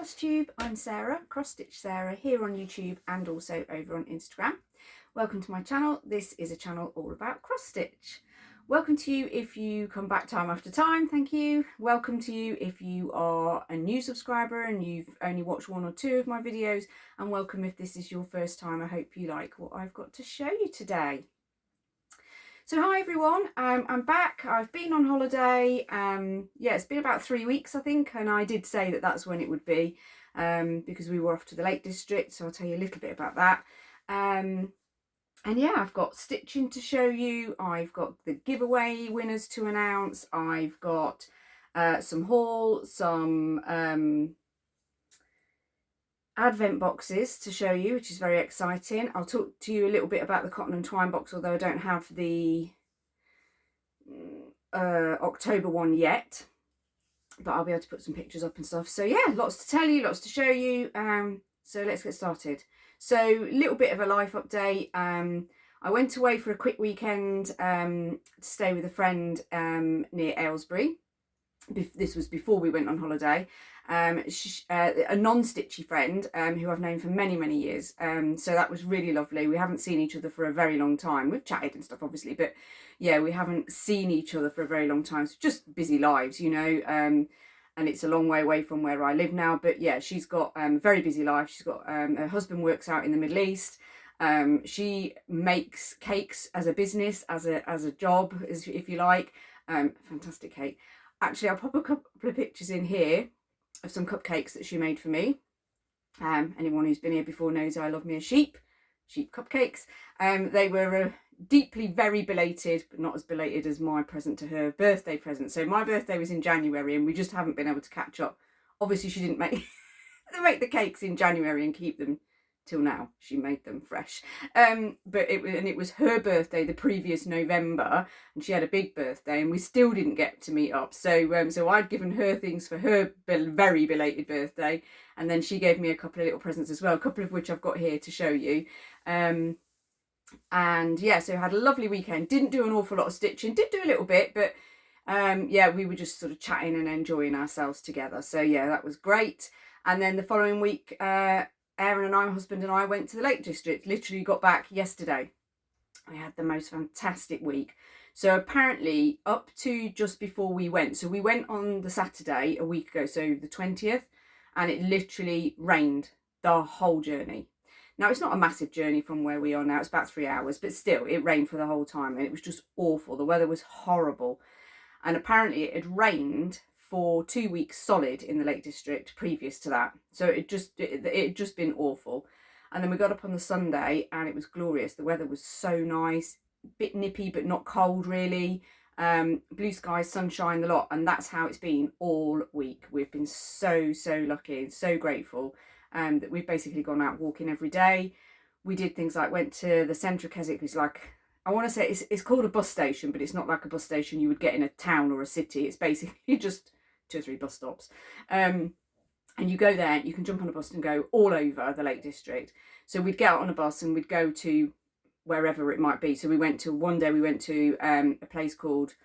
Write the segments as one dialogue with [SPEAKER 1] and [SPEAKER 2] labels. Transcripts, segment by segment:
[SPEAKER 1] Flosstube, I'm Sarah, Cross Stitch Sarah, here on YouTube and also over on Instagram. Welcome to my channel. This is a channel all about cross stitch. Welcome to you if you come back time after time, thank you. Welcome to you if you are a new subscriber and you've only watched one or two of my videos, and welcome if this is your first time. I hope you like what I've got to show you today. So hi everyone, I'm back. I've been on holiday. Yeah, it's been about 3 weeks I think, and I did say that that's when it would be because we were off to the Lake District, so I'll tell you a little bit about that. And yeah, I've got stitching to show you, I've got the giveaway winners to announce, I've got some haul, some advent boxes to show you, which is very exciting. I'll talk to you a little bit about the cotton and twine box, although I don't have the October one yet, but I'll be able to put some pictures up and stuff. So yeah, lots to tell you, lots to show you. So let's get started. So a little bit of a life update. I went away for a quick weekend to stay with a friend near Aylesbury. This was before we went on holiday. A non-stitchy friend who I've known for many years, so that was really lovely. We haven't seen each other for a very long time. We've chatted and stuff obviously, but yeah, we haven't seen each other for a very long time. So just busy lives, you know, and it's a long way away from where I live now, but yeah, she's got a very busy life. She's got her husband works out in the Middle East. She makes cakes as a business, as a job, if you like. Fantastic cake. Actually, I'll pop a couple of pictures in here of some cupcakes that she made for me. Anyone who's been here before knows I love me a sheep cupcakes. They were deeply very belated, but not as belated as my present to her, birthday present. So my birthday was in January and we just haven't been able to catch up. Obviously she didn't make the cakes in January and keep them till now. She made them fresh. But it was her birthday the previous November, and she had a big birthday and we still didn't get to meet up. So so I'd given her things for her very belated birthday, and then she gave me a couple of little presents as well, a couple of which I've got here to show you. And yeah, so I had a lovely weekend. Didn't do an awful lot of stitching, did do a little bit, but yeah, we were just sort of chatting and enjoying ourselves together. So yeah, that was great. And then the following week, Aaron and I, my husband and I, went to the Lake District. Literally got back yesterday. We had the most fantastic week. So apparently up to just before we went, so we went on the Saturday a week ago, so the 20th, and it literally rained the whole journey. Now it's not a massive journey from where we are now, it's about 3 hours, but still it rained for the whole time and it was just awful. The weather was horrible, and apparently it had rained for 2 weeks solid in the Lake District previous to that. So it had just been awful. And then we got up on the Sunday and it was glorious. The weather was so nice, a bit nippy but not cold really. Blue skies, sunshine, the lot, and that's how it's been all week. We've been so lucky and so grateful that we've basically gone out walking every day. We did things like went to the centre of Keswick, which is like, I want to say it's called a bus station, but it's not like a bus station you would get in a town or a city. It's basically just 2 or 3 bus stops. And you go there, you can jump on a bus and go all over the Lake District. So we'd get out on a bus and we'd go to wherever it might be. So one day we went to a place called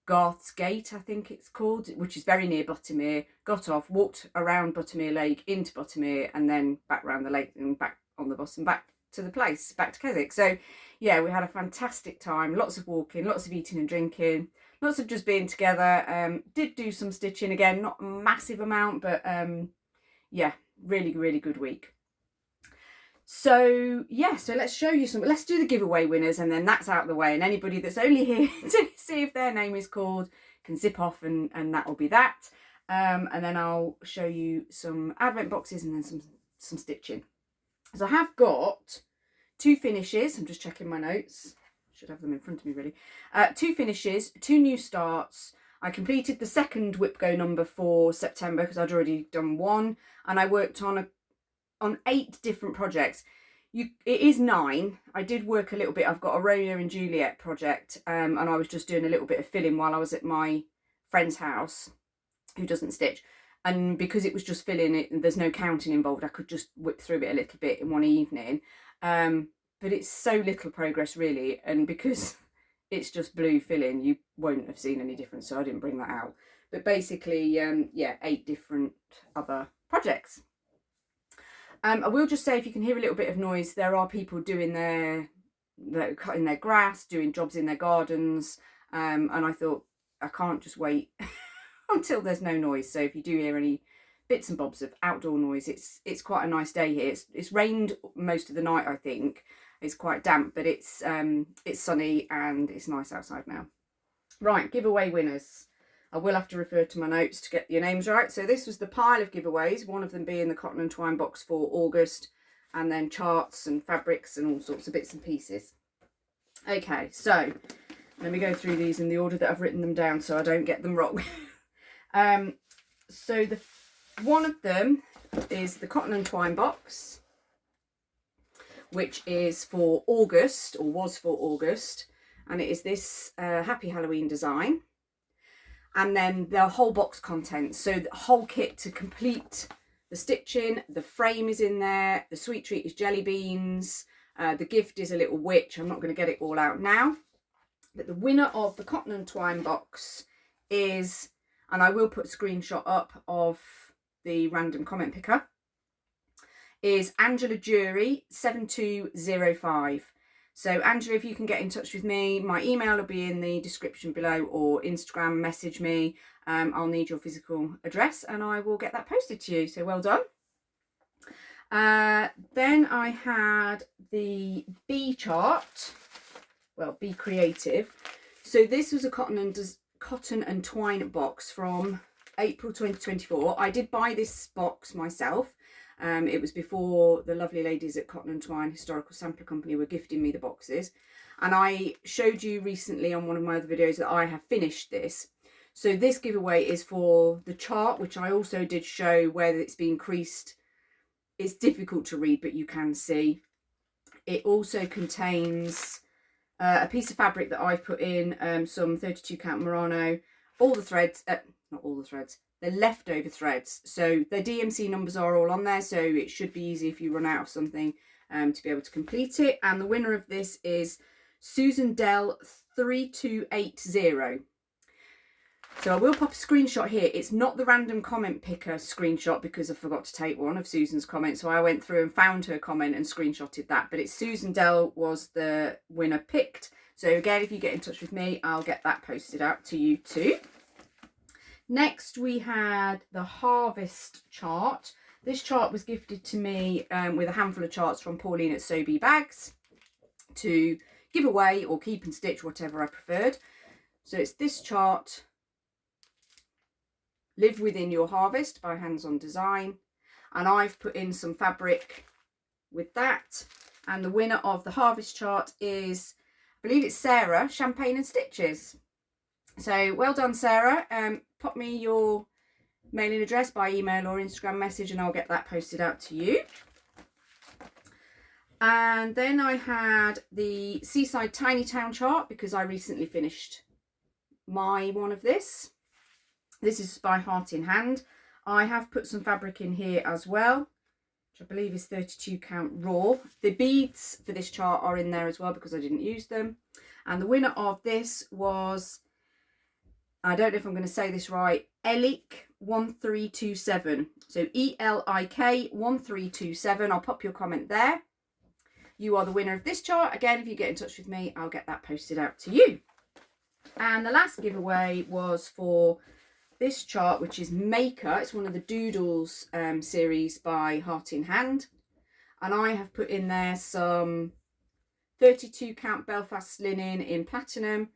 [SPEAKER 1] Garth's Gate, I think it's called, which is very near Buttermere. Got off, walked around Buttermere Lake into Buttermere, and then back around the lake and back on the bus and back to the place, back to Keswick. So yeah, we had a fantastic time, lots of walking, lots of eating and drinking, lots of just being together. Did do some stitching again, not a massive amount, but yeah, really good week. So yeah, so let's show you some, let's do the giveaway winners and then that's out of the way, and anybody that's only here to see if their name is called can zip off and that will be that. And then I'll show you some advent boxes and then some stitching. So I have got 2 finishes. I'm just checking my notes. Should have them in front of me really. 2 finishes, 2 new starts. I completed the second WIP Go number for September because I'd already done one, and I worked on 8 different projects. It is 9. I did work a little bit. I've got a Romeo and Juliet project, and I was just doing a little bit of filling while I was at my friend's house who doesn't stitch. And because it was just filling it, there's no counting involved, I could just whip through it a little bit in one evening. But it's so little progress really, and because it's just blue filling, you won't have seen any difference, so I didn't bring that out. But basically, yeah, 8 different other projects projects. I will just say, if you can hear a little bit of noise, there are people doing cutting their grass, doing jobs in their gardens, and I thought I can't just wait until there's no noise. So if you do hear any bits and bobs of outdoor noise, it's quite a nice day here. It's rained most of the night, I think. It's quite damp, but it's sunny and it's nice outside now. Right, giveaway winners. I will have to refer to my notes to get your names right. So this was the pile of giveaways, one of them being the cotton and twine box for August, and then charts and fabrics and all sorts of bits and pieces. Okay, so let me go through these in the order that I've written them down so I don't get them wrong. So one of them is the cotton and twine box, which is for August, or was for August, and it is this Happy Halloween design. And then the whole box contents, so the whole kit to complete the stitching. The frame is in there, the sweet treat is jelly beans, the gift is a little witch. I'm not going to get it all out now, but the winner of the cotton and twine box is, and I will put a screenshot up of the random comment picker, is Angela Jury 7205. So Angela, if you can get in touch with me, my email will be in the description below, or Instagram message me. I'll need your physical address and I will get that posted to you. So well done. Then I had the Bee chart, well, Be Creative. So this was a cotton and twine box from April 2024. I did buy this box myself. It was before the lovely ladies at Cotton and Twine Historical Sampler Company were gifting me the boxes. And I showed you recently on one of my other videos that I have finished this. So this giveaway is for the chart, which I also did show where it's been creased. It's difficult to read, but you can see. It also contains a piece of fabric that I've put in, some 32 count Murano, all the threads, not all the threads, the leftover threads. So the DMC numbers are all on there, so it should be easy if you run out of something to be able to complete it. And the winner of this is Susan Dell 3280. So I will pop a screenshot here. It's not the random comment picker screenshot because I forgot to take one of Susan's comments. So I went through and found her comment and screenshotted that. But it's Susan Dell was the winner picked. So again, if you get in touch with me, I'll get that posted out to you too. Next, we had the Harvest chart. This chart was gifted to me with a handful of charts from Pauline at So Be Bags to give away or keep and stitch, whatever I preferred. So it's this chart, Live Within Your Harvest by Hands On Design. And I've put in some fabric with that. And the winner of the Harvest chart is, I believe it's Sarah, Champagne and Stitches. So well done, Sarah. Pop me your mailing address by email or Instagram message and I'll get that posted out to you. And then I had the Seaside Tiny Town chart because I recently finished my one of this. This is by Heart in Hand. I have put some fabric in here as well, which I believe is 32 count raw. The beads for this chart are in there as well because I didn't use them. And the winner of this was, I don't know if I'm going to say this right, Elik 1327. So ELIK 1327. I'll pop your comment there. You are the winner of this chart. Again, if you get in touch with me, I'll get that posted out to you. And the last giveaway was for this chart, which is Maker. It's one of the Doodles series by Heart in Hand. And I have put in there some 32 count Belfast linen in platinum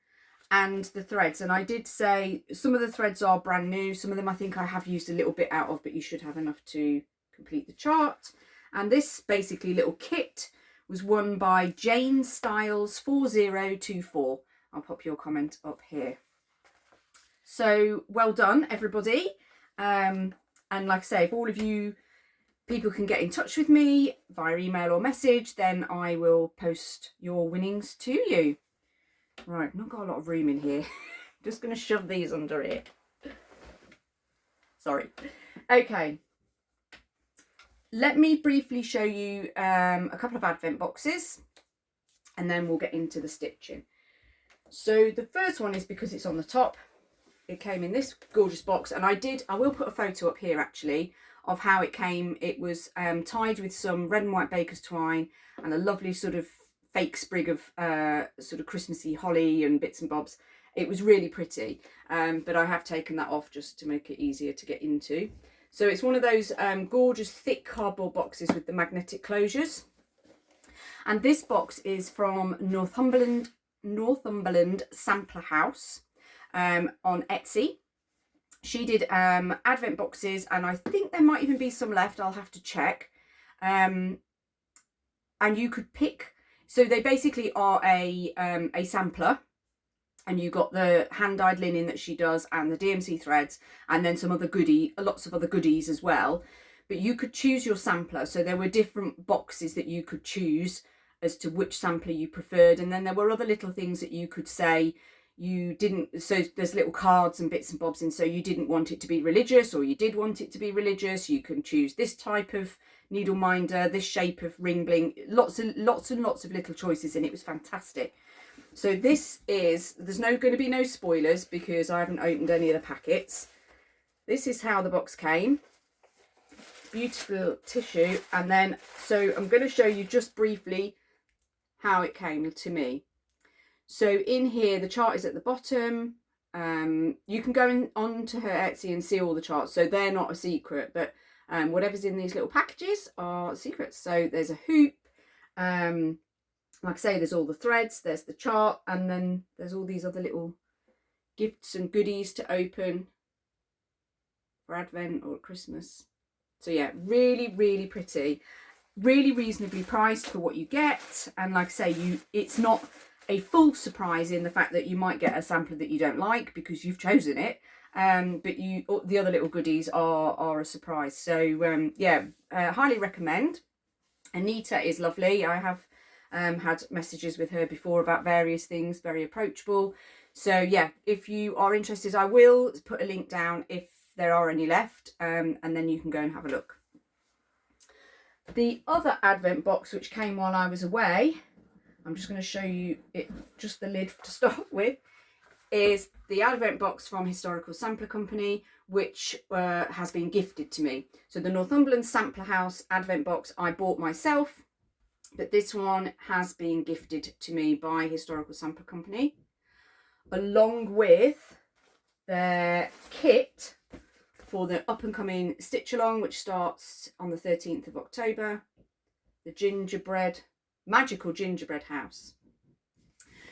[SPEAKER 1] and the threads. And I did say some of the threads are brand new. Some of them I think I have used a little bit out of, but you should have enough to complete the chart. And this basically little kit was won by Jane Styles 4024. I'll pop your comment up here. So well done, everybody. And like I say, if all of you people can get in touch with me via email or message, then I will post your winnings to you. Right, not got a lot of room in here. Just going to shove these under here. Sorry. Okay. Let me briefly show you a couple of advent boxes and then we'll get into the stitching. So the first one is because it's on the top. It came in this gorgeous box and I will put a photo up here actually of how it came. It was tied with some red and white baker's twine and a lovely sort of fake sprig of sort of Christmassy holly and bits and bobs. It was really pretty, but I have taken that off just to make it easier to get into. So it's one of those gorgeous thick cardboard boxes with the magnetic closures. And this box is from Northumberland Sampler House on Etsy. She did advent boxes, and I think there might even be some left. I'll have to check. And you could pick, so they basically are a sampler, and you got the hand-dyed linen that she does and the DMC threads, and then some other lots of other goodies as well. But you could choose your sampler, so there were different boxes that you could choose as to which sampler you preferred, and then there were other little things that you could say you didn't, so there's little cards and bits and bobs in, so you didn't want it to be religious or you did want it to be religious. You can choose this type of needle minder, this shape of ring bling, lots and lots of little choices, and it was fantastic. So this is, there's going to be no spoilers because I haven't opened any of the packets. This is how the box came. Beautiful tissue, and then, so I'm going to show you just briefly how it came to me. So in here, the chart is at the bottom. You can go onto her Etsy and see all the charts, so they're not a secret, but whatever's in these little packages are secrets. So there's a hoop, like I say, there's all the threads, there's the chart, and then there's all these other little gifts and goodies to open for Advent or Christmas. So yeah, really, really pretty, really reasonably priced for what you get. And like I say, it's not a full surprise in the fact that you might get a sampler that you don't like because you've chosen it. But the other little goodies are a surprise. So yeah, highly recommend. Anita is lovely. I have had messages with her before about various things, very approachable. So yeah, if you are interested, I will put a link down if there are any left, and then you can go and have a look. The other advent box, which came while I was away, I'm just going to show you it, just the lid to start with, is the advent box from Historical Sampler Company, which has been gifted to me. So the Northumberland Sampler House advent box I bought myself, but this one has been gifted to me by Historical Sampler Company, along with their kit for the up-and-coming stitch along, which starts on the 13th of October, the magical gingerbread house.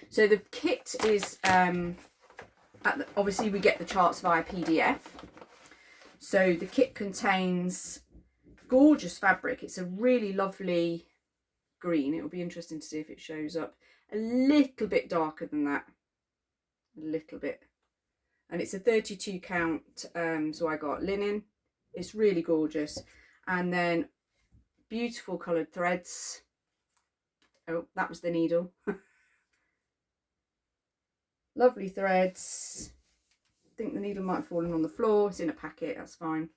[SPEAKER 1] So the kit is obviously we get the charts via PDF. So the kit contains gorgeous fabric. It's a really lovely green. It will be interesting to see if it shows up. A little bit darker than that, a little bit. And it's a 32 count, so I got linen. It's really gorgeous. And then beautiful coloured threads. Oh, that was the needle. Lovely threads. I think the needle might have fallen on the floor. It's in a packet, that's fine.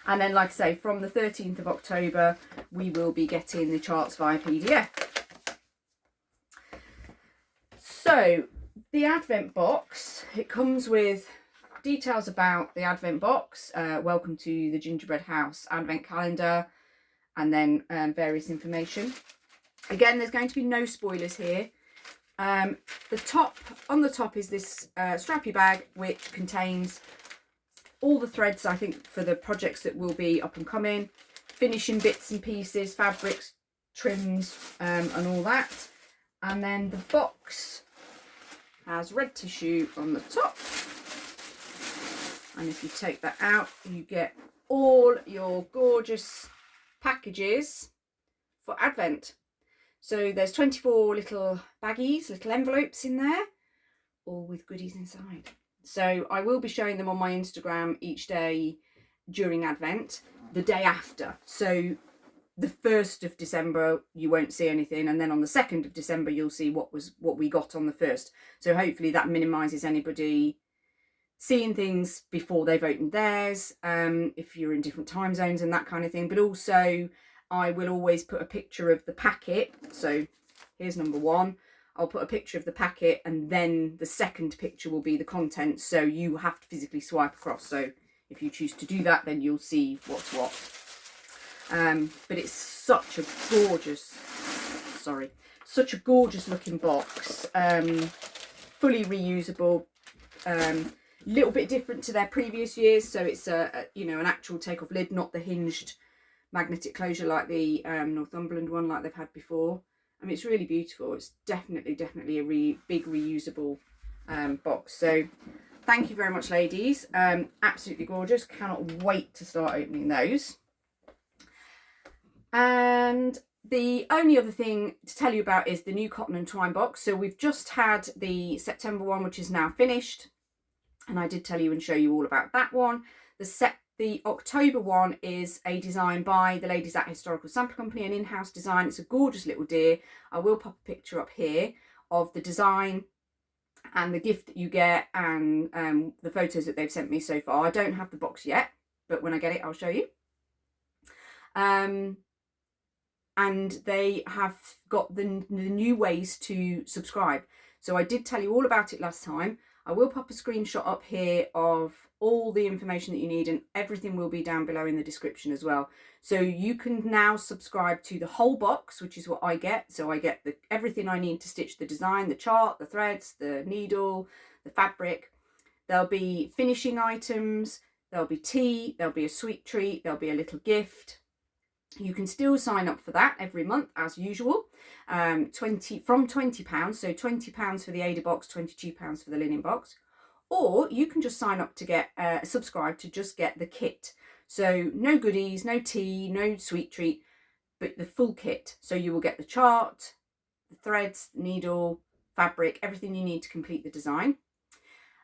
[SPEAKER 1] And then, like I say, from the 13th of October, we will be getting the charts via PDF. So, the advent box, it comes with details about the advent box, welcome to the gingerbread house advent calendar, and then various information. Again, there's going to be no spoilers here. On the top is this strappy bag, which contains all the threads, I think, for the projects that will be up and coming, finishing bits and pieces, fabrics, trims, and all that. And then the box has red tissue on the top, and if you take that out, you get all your gorgeous packages for Advent. So there's 24 little baggies, little envelopes in there, all with goodies inside. So I will be showing them on my Instagram each day during Advent, the day after. So the 1st of December you won't see anything, and then on the 2nd of December you'll see what we got on the 1st. So hopefully that minimises anybody seeing things before they've opened theirs, if you're in different time zones and that kind of thing. But also I will always put a picture of the packet. So here's number 1. I'll put a picture of the packet, and then the second picture will be the contents, so you have to physically swipe across. So if you choose to do that, then you'll see what's what. But it's such a gorgeous, such a gorgeous looking box. Fully reusable, little bit different to their previous years. So it's you know, an actual take-off lid, not the hinged magnetic closure like the Northumberland one like they've had before. I mean, it's really beautiful. It's definitely a big reusable box. So thank you very much, ladies. Absolutely gorgeous. Cannot wait to start opening those. And the only other thing to tell you about is the new cotton and twine box. So we've just had the September one, which is now finished, and I did tell you and show you all about that one. The October one is a design by the ladies at Historical Sample Company, an in-house design. It's a gorgeous little deer. I will pop a picture up here of the design and the gift that you get, and the photos that they've sent me so far. I don't have the box yet, but when I get it, I'll show you. And they have got the new ways to subscribe. So I did tell you all about it last time. I will pop a screenshot up here of all the information that you need, and everything will be down below in the description as well. So you can now subscribe to the whole box, which is what I get. So I get everything I need to stitch the design, the chart, the threads, the needle, the fabric. There'll be finishing items, there'll be tea, there'll be a sweet treat, there'll be a little gift. You can still sign up for that every month as usual, from £20, so £20 for the Ada box, £22 for the linen box, or you can just sign up to get subscribe to just get the kit. So no goodies, no tea, no sweet treat, but the full kit. So you will get the chart, the threads, needle, fabric, everything you need to complete the design.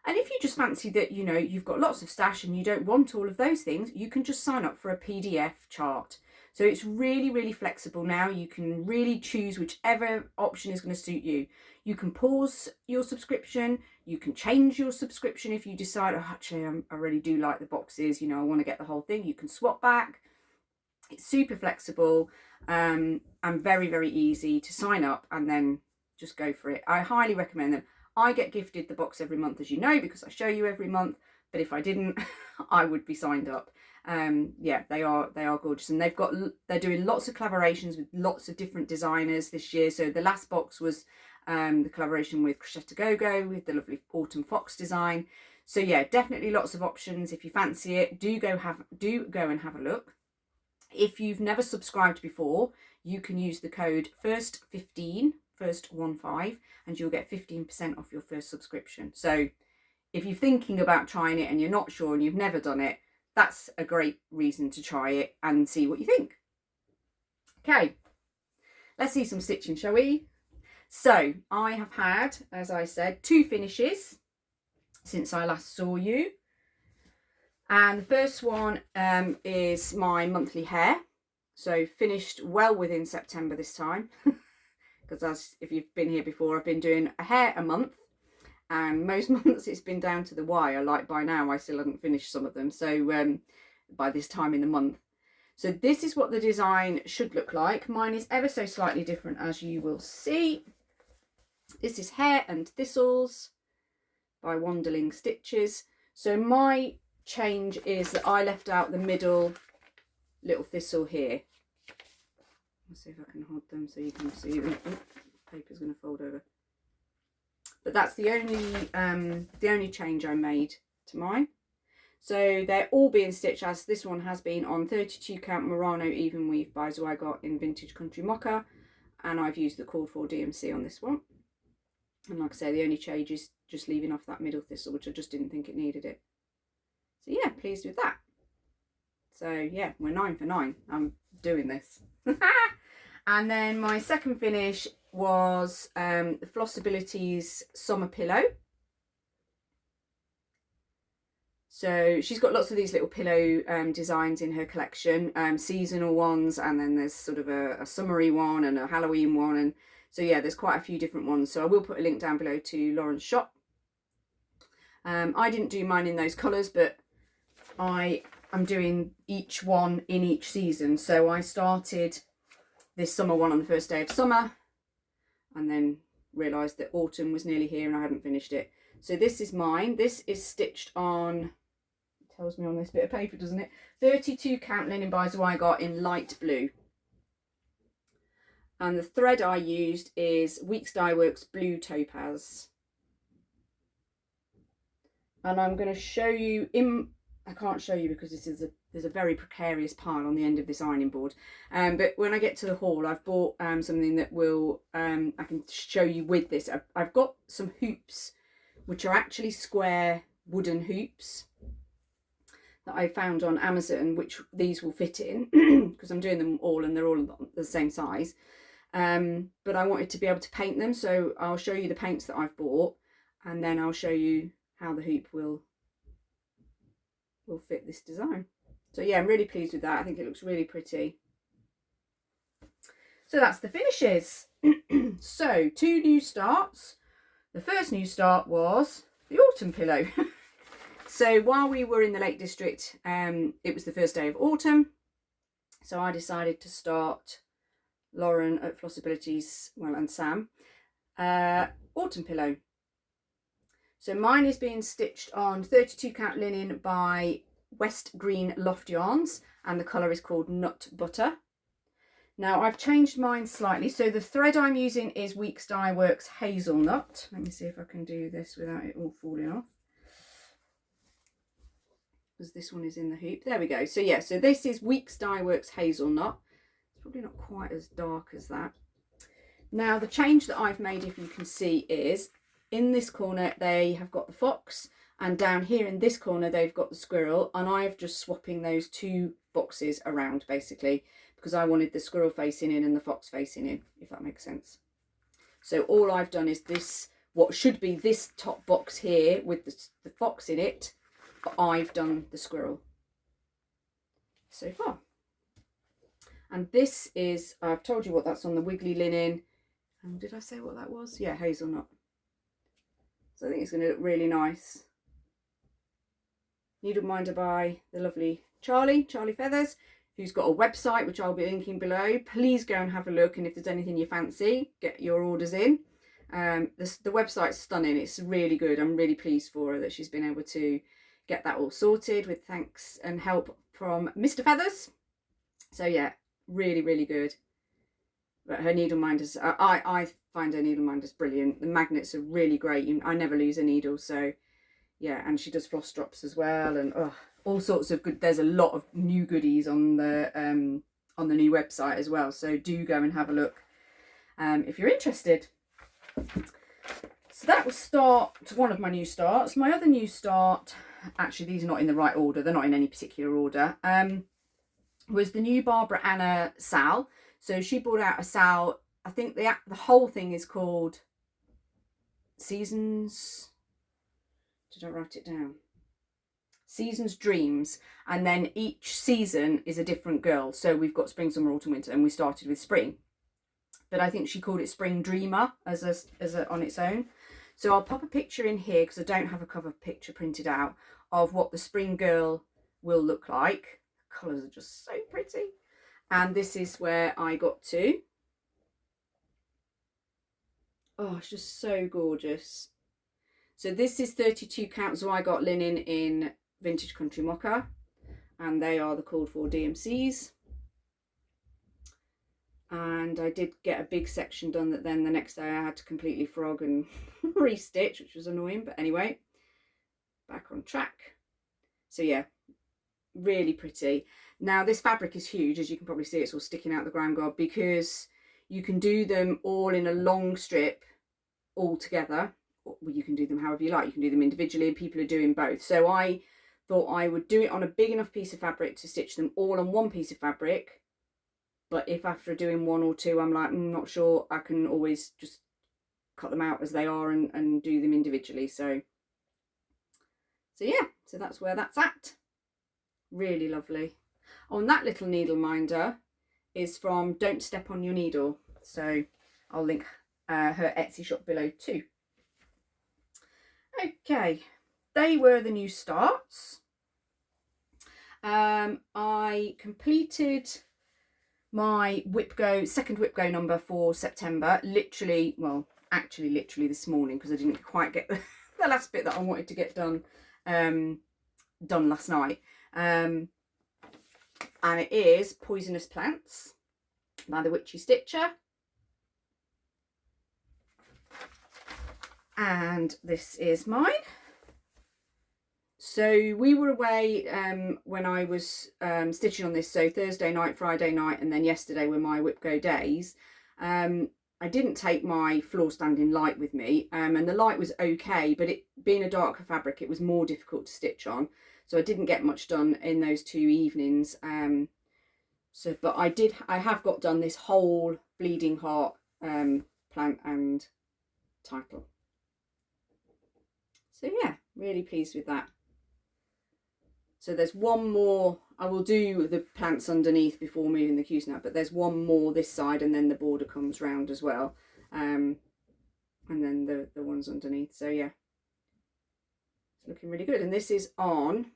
[SPEAKER 1] And if you just fancy that, you know, you've got lots of stash and you don't want all of those things, you can just sign up for a PDF chart. So it's really flexible now. You can really choose whichever option is going to suit you. You can pause your subscription. You can change your subscription if you decide, oh, actually, I really do like the boxes. You know, I want to get the whole thing. You can swap back. It's super flexible and very easy to sign up and then just go for it. I highly recommend them. I get gifted the box every month, as you know, because I show you every month. But if I didn't, I would be signed up. Yeah, they are gorgeous, and they're doing lots of collaborations with lots of different designers this year. So the last box was the collaboration with Crochet Go with the lovely Autumn Fox design. So yeah, definitely lots of options. If you fancy it, do go and have a look. If you've never subscribed before, you can use the code FIRST15, FIRST15, and you'll get 15% off your first subscription. So if you're thinking about trying it and you're not sure and you've never done it, that's a great reason to try it and see what you think. Okay, let's see some stitching, shall we? So I have had, as I said, 2 finishes since I last saw you. And the first one is my monthly hair. So finished well within September this time. Because if you've been here before, I've been doing a hair a month. And most months it's been down to the wire. Like by now I still haven't finished some of them. So by this time in the month. So this is what the design should look like. Mine is ever so slightly different, as you will see. This is Hair and Thistles by Wanderling Stitches. So my change is that I left out the middle little thistle here. Let's see if I can hold them so you can see them. Oh, paper's going to fold over. But that's the only change I made to mine. So they're all being stitched, as this one has been, on 32 count Murano even weave by Zweigart in Vintage Country Mocha, and I've used the called for DMC on this one. And like I say, the only change is just leaving off that middle thistle, which I just didn't think it needed it. So yeah, pleased with that. So yeah, we're 9 for 9. I'm doing this. And then my second finish was the Flossability's Summer Pillow. So she's got lots of these little pillow designs in her collection, seasonal ones, and then there's sort of a summery one and a Halloween one, and so yeah, there's quite a few different ones. So I will put a link down below to Lauren's shop. I didn't do mine in those colours, but I'm doing each one in each season. So I started this summer one on the first day of summer, and then realised that autumn was nearly here and I hadn't finished it. So this is mine. This is stitched on, tells me on this bit of paper, doesn't it? 32 count linen by Zweigart in light blue. And the thread I used is Weeks Dye Works Blue Topaz. And I'm going to show you I can't show you because there's a very precarious pile on the end of this ironing board. But when I get to the haul, I've bought something that will I can show you with this. I've got some hoops, which are actually square wooden hoops that I found on Amazon, which these will fit in because I'm doing them all and they're all the same size. But I wanted to be able to paint them, so I'll show you the paints that I've bought, and then I'll show you how the hoop will fit this design. So yeah, I'm really pleased with that. I think it looks really pretty. So that's the finishes. So 2 new starts. The first new start was the autumn pillow. So while we were in the Lake District, it was the first day of autumn, so I decided to start Lauren at Flossabilities, well, and Sam, autumn pillow. So mine is being stitched on 32 count linen by West Green Loft Yarns, and the colour is called Nut Butter. Now I've changed mine slightly, so the thread I'm using is Weeks Dye Works Hazelnut. Let me see if I can do this without it all falling off, because this one is in the hoop. There we go. So yeah, so this is Weeks Dye Works Hazelnut. It's probably not quite as dark as that. Now the change that I've made, if you can see, is in this corner they have got the fox, and down here in this corner they've got the squirrel, and I've just swapping those 2 boxes around basically because I wanted the squirrel facing in and the fox facing in, if that makes sense. So all I've done is this, what should be this top box here with the fox in it, but I've done the squirrel so far. And this is, I've told you what that's on, the wiggly linen. And did I say what that was? Yeah, hazelnut. So I think it's going to look really nice. Needleminder by the lovely Charlie Feathers, who's got a website which I'll be linking below. Please go and have a look, and if there's anything you fancy, get your orders in. The website's stunning. It's really good. I'm really pleased for her that she's been able to get that all sorted with thanks and help from Mr. Feathers. So yeah, really, really good. But her needle minders, I find her needle minders brilliant. The magnets are really great. I never lose a needle. So yeah, and she does floss drops as well, and all sorts of good. There's a lot of new goodies on the new website as well. So do go and have a look if you're interested. So that was one of my new starts. My other new start, actually these are not in the right order. They're not in any particular order. Was the new Barbara Anna Sal. So she brought out a Sal. I think the whole thing is called Seasons. Did I write it down? Seasons Dreams, and then each season is a different girl. So we've got spring, summer, autumn, winter, and we started with spring. But I think she called it Spring Dreamer as a on its own. So I'll pop a picture in here because I don't have a cover picture printed out of what the spring girl will look like. The colours are just so pretty. And this is where I got to. Oh, it's just so gorgeous. So this is 32 count Zweigart linen in Vintage Country Mocha, and they are the called for DMCs. And I did get a big section done that then the next day I had to completely frog and restitch, which was annoying, but anyway, back on track. So yeah, really pretty. Now this fabric is huge, as you can probably see. It's all sticking out the ground guard because you can do them all in a long strip all together. Well, you can do them however you like. You can do them individually. People are doing both. So I thought I would do it on a big enough piece of fabric to stitch them all on one piece of fabric. But if after doing 1 or 2, I'm like, I'm not sure, I can always just cut them out as they are and do them individually. So yeah, so that's where that's at. Really lovely. On that little needle minder is from Don't Step on Your Needle. So I'll link her Etsy shop below too. Okay, they were the new starts. I completed my second WIP Go number for September, literally this morning, because I didn't quite get the last bit that I wanted to get done done last night. And it is Poisonous Plants by the Witchy Stitcher. And this is mine. So we were away when I was stitching on this, so Thursday night, Friday night, and then yesterday were my WIP Go days. I didn't take my floor standing light with me, and the light was okay, but it being a darker fabric, it was more difficult to stitch on, so I didn't get much done in those 2 evenings. But I have got done this whole Bleeding Heart plant and title. So yeah, really pleased with that. So there's one more, I will do the plants underneath before moving the cues now, but there's one more this side, and then the border comes round as well. And then the ones underneath. So yeah, it's looking really good. And this is on,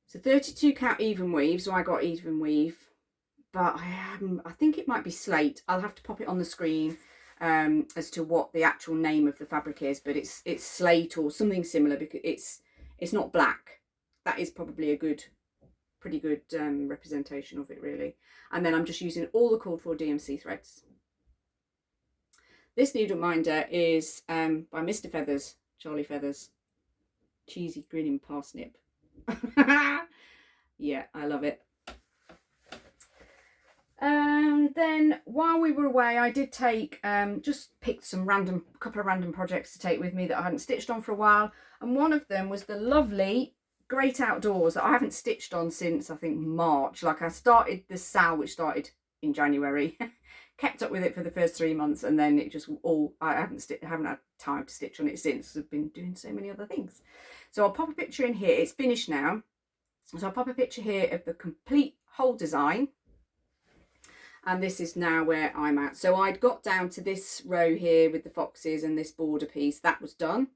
[SPEAKER 1] it's a 32 count even weave, so I got even weave, but I think it might be slate. I'll have to pop it on the screen as to what the actual name of the fabric is, but it's slate or something similar, because it's not black. That is probably a pretty good representation of it, really. And then I'm just using all the called for DMC threads. This needle minder is by Mr. Feathers, Charlie Feathers. Cheesy grinning parsnip. Yeah, I love it. And then while we were away, I did take, just picked couple of random projects to take with me that I hadn't stitched on for a while. And one of them was the lovely Great Outdoors that I haven't stitched on since, I think, March. Like, I started the Sal, which started in January, kept up with it for the first 3 months, and then it just I haven't had time to stitch on it since. I've been doing so many other things. So I'll pop a picture in here. It's finished now. So I'll pop a picture here of the complete whole design. And this is now where I'm at. So I'd got down to this row here with the foxes and this border piece. That was done.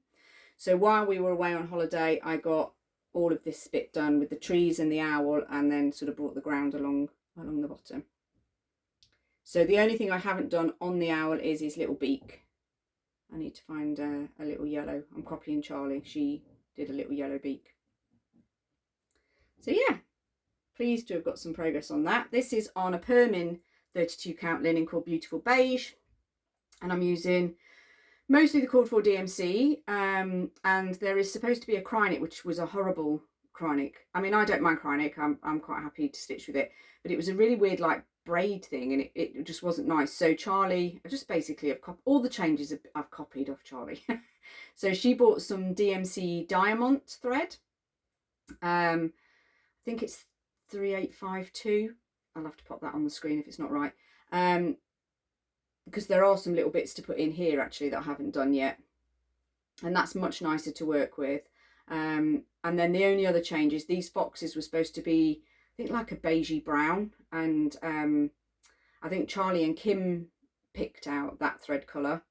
[SPEAKER 1] So while we were away on holiday, I got all of this bit done with the trees and the owl, and then sort of brought the ground along the bottom. So the only thing I haven't done on the owl is his little beak. I need to find a little yellow. I'm copying Charlie. She did a little yellow beak. So yeah, pleased to have got some progress on that. This is on a Permin 32 count linen called Beautiful Beige, and I'm using mostly the called for DMC, and there is supposed to be a cryonic, which was a horrible cryonic. I mean, I don't mind cryonic, I'm quite happy to stitch with it, but it was a really weird like braid thing, and it just wasn't nice. So Charlie, I just basically have all the changes I've copied off Charlie. So she bought some DMC diamond thread. I think it's 3852. I'll have to pop that on the screen if it's not right. Because there are some little bits to put in here actually that I haven't done yet, and that's much nicer to work with. And then the only other change is these foxes were supposed to be, I think, like a beigey brown, and I think Charlie and Kim picked out that thread colour.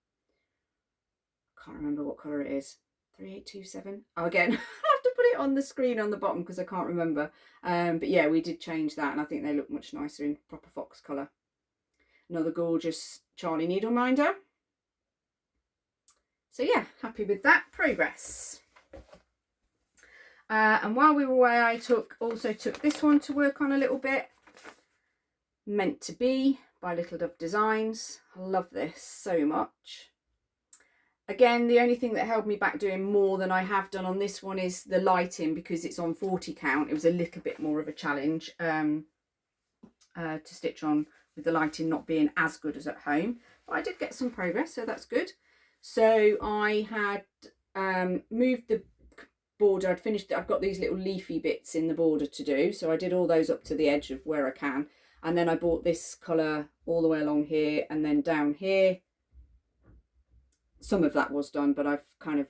[SPEAKER 1] Can't remember what colour it is. 3827. Oh, again, I have to put it on the screen on the bottom because I can't remember. But yeah, we did change that, and I think they look much nicer in proper fox colour. Another gorgeous Charlie needle minder. So yeah, happy with that progress. And while we were away, I also took this one to work on a little bit. Meant to Be by Little Dove Designs. I love this so much. Again, the only thing that held me back doing more than I have done on this one is the lighting, because it's on 40 count. It was a little bit more of a challenge to stitch on, with the lighting not being as good as at home. But I did get some progress, so that's good. So I had moved the border. I'd finished it. I've got these little leafy bits in the border to do, so I did all those up to the edge of where I can, and then I bought this colour all the way along here and then down here. Some of that was done, but I've kind of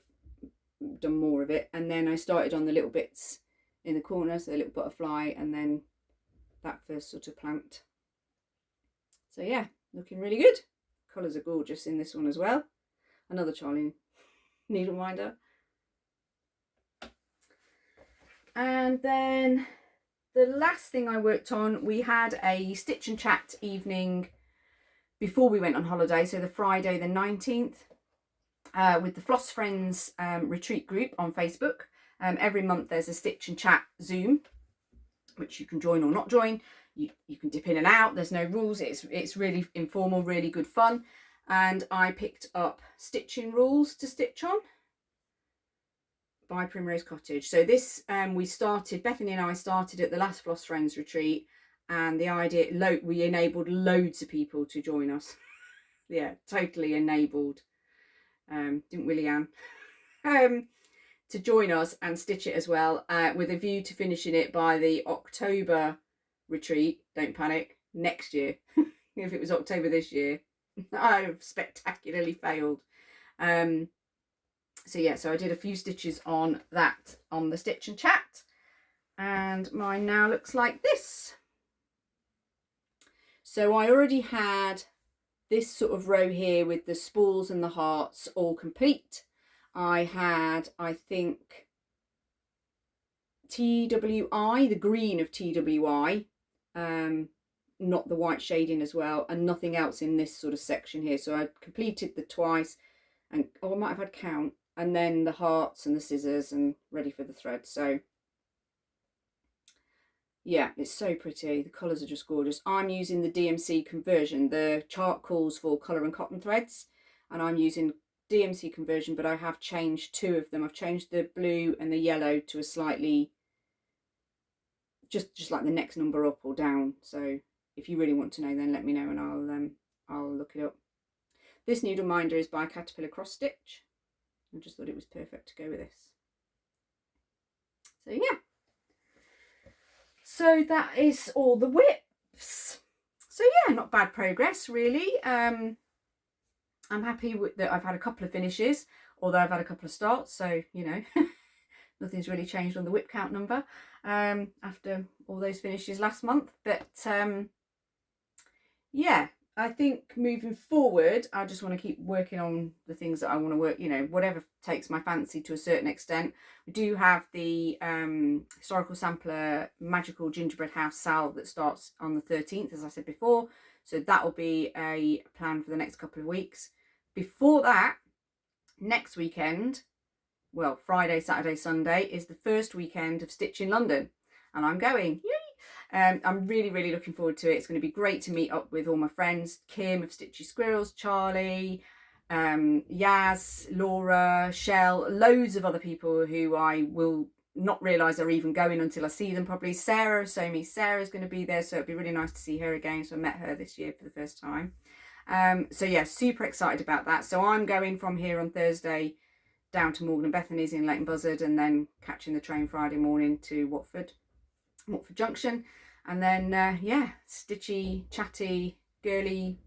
[SPEAKER 1] done more of it, and then I started on the little bits in the corner, so the little butterfly, and then that first sort of plant. So yeah, looking really good. Colours are gorgeous in this one as well. Another Charlie needle minder. And then the last thing I worked on, we had a stitch and chat evening before we went on holiday, so the Friday the 19th, with the Floss Friends retreat group on Facebook. Every month there's a stitch and chat Zoom, which you can join or not join. You can dip in and out. There's no rules. It's really informal, really good fun. And I picked up stitching rules to stitch on by Primrose Cottage. So this we started, Bethany and I started at the last Floss Friends retreat, and the idea, we enabled loads of people to join us. Yeah, totally enabled. Didn't Willie Ann? To join us and stitch it as well, with a view to finishing it by the October retreat. Don't panic, next year. If it was October this year, I've spectacularly failed. So yeah, so I did a few stitches on that on the stitch and chat, and mine now looks like this. So I already had this sort of row here with the spools and the hearts all complete. I had, I think, TWI, the green of TWI, not the white shading as well, and nothing else in this sort of section here. So I completed the twice, and I might have had count, and then the hearts and the scissors, and ready for the thread. So yeah, it's so pretty. The colours are just gorgeous. I'm using the DMC conversion. The chart calls for colour and cotton threads, and I'm using DMC conversion, but I have changed two of them. I've changed the blue and the yellow to a slightly, just like the next number up or down. So if you really want to know, then let me know and I'll look it up. This needle minder is by Caterpillar Cross Stitch. I just thought it was perfect to go with this. So yeah. So that is all the WIPs. So yeah, not bad progress really. I'm happy with that. I've had a couple of finishes, although I've had a couple of starts, so you know, nothing's really changed on the WIP count number after all those finishes last month. But yeah, I think moving forward, I just want to keep working on the things that I want to work, you know, whatever takes my fancy to a certain extent. We do have the historical sampler magical gingerbread house salve that starts on the 13th, as I said before. So that will be a plan for the next couple of weeks. Before that, next weekend, well, Friday, Saturday, Sunday, is the first weekend of Stitch in London. And I'm going. Yay! I'm really, really looking forward to it. It's going to be great to meet up with all my friends. Kim of Stitchy Squirrels, Charlie, Yaz, Laura, Shell, loads of other people who I will not realise are even going until I see them probably. Sarah, Sarah's going to be there, so it'd be really nice to see her again. So I met her this year for the first time. So yeah, super excited about that. So I'm going from here on Thursday down to Morgan and Bethany's in Leighton Buzzard, and then catching the train Friday morning to Watford Junction. And then yeah, stitchy, chatty, girly,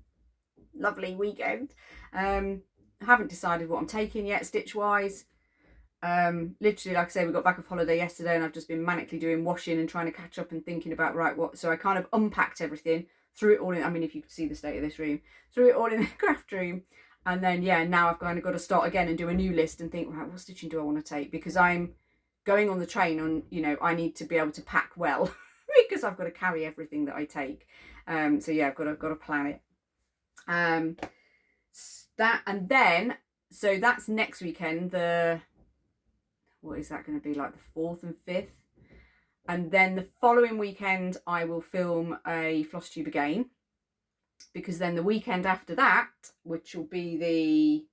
[SPEAKER 1] lovely weekend. I haven't decided what I'm taking yet stitch wise. Literally, like I say, we got back off holiday yesterday and I've just been manically doing washing and trying to catch up and thinking about right what. So I kind of unpacked everything, threw it all in. I mean, if you could see the state of this room, threw it all in the craft room, and then yeah, now I've kind of got to start again and do a new list and think, right, what stitching do I want to take? Because I'm going on the train on, you know, I need to be able to pack well because I've got to carry everything that I take. So yeah, I've got to plan it. That, and then so that's next weekend. What is that going to be, like the 4th and 5th? And then the following weekend I will film a Flosstube again, because then the weekend after that, which will be the